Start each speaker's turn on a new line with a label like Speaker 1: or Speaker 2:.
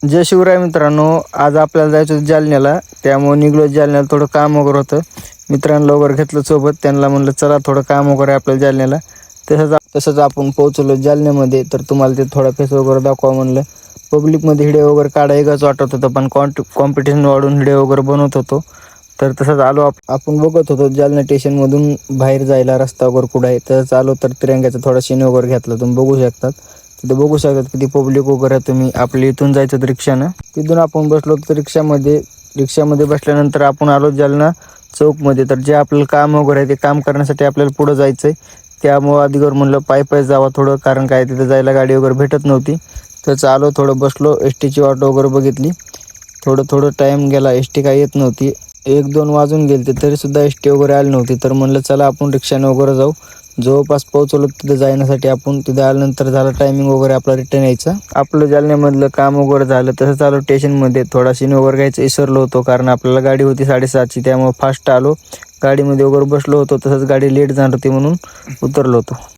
Speaker 1: जय शिवराय मित्रांनो, आज आपल्याला जायचं होतं जालन्याला. त्यामुळे निघलो जालन्याला. थोडं काम वगैरे होतं, मित्रांना वगैरे घेतलं सोबत. त्यांना म्हणलं चला थोडं काम वगैरे आपल्याला जालन्याला. तसंच आपण पोहोचलो जालन्यामध्ये. तर तुम्हाला ते थोडा फेस वगैरे दाखवा म्हणलं. पब्लिकमध्ये व्हिडिओ वगैरे काढायलाच वाटत होतं, पण कॉम्पिटिशन वाढून व्हिडिओ वगैरे बनवत होतो. तर तसंच आलो आपण बघत होतो जालना स्टेशनमधून बाहेर जायला रस्ता वगैरे कुठं आहे. तसंच आलो तर तिरंग्याचा थोडा सीन वगैरे घेतला. तुम्ही बघू शकतात, तिथे बघू शकतात किती पब्लिक वगैरे. तुम्ही आपल्या इथून जायचं तर रिक्षानं, तिथून आपण बसलो तर रिक्षामध्ये बसल्यानंतर आपण आलो जालना चौकमध्ये. तर जे आपल्याला काम वगैरे आहे ते काम करण्यासाठी आपल्याला पुढं जायचं आहे. त्यामुळं आधीवर म्हणलं पायी जावं थोडं, कारण काय तिथं जायला गाडी वगैरे भेटत नव्हती. तर आलो, थोडं बसलो, एस टीची वाट वगैरे बघितली. थोडं टाईम गेला, एस टी काही येत नव्हती. 1-2 वाजून गेले तरीसुद्धा एस टी वगैरे आली नव्हती. तर म्हणलं चला आपण रिक्षाने वगैरे जाऊ. जवळपास पोहोचलो तिथे जाण्यासाठी. आपण तिथे आल्यानंतर झालं टायमिंग वगैरे आपला रिटर्न यायचा. आपलं जालन्यामधलं काम वगैरे झालं. तसंच आलो स्टेशनमध्ये. थोडा सीन वगैरे घ्यायचं विसरलो होतो, कारण आपल्याला गाडी होती 7:30ची. त्यामुळे फास्ट आलो, गाडीमध्ये वगैरे बसलो होतो. तसंच गाडी लेट जाणार होती म्हणून उतरलो होतो.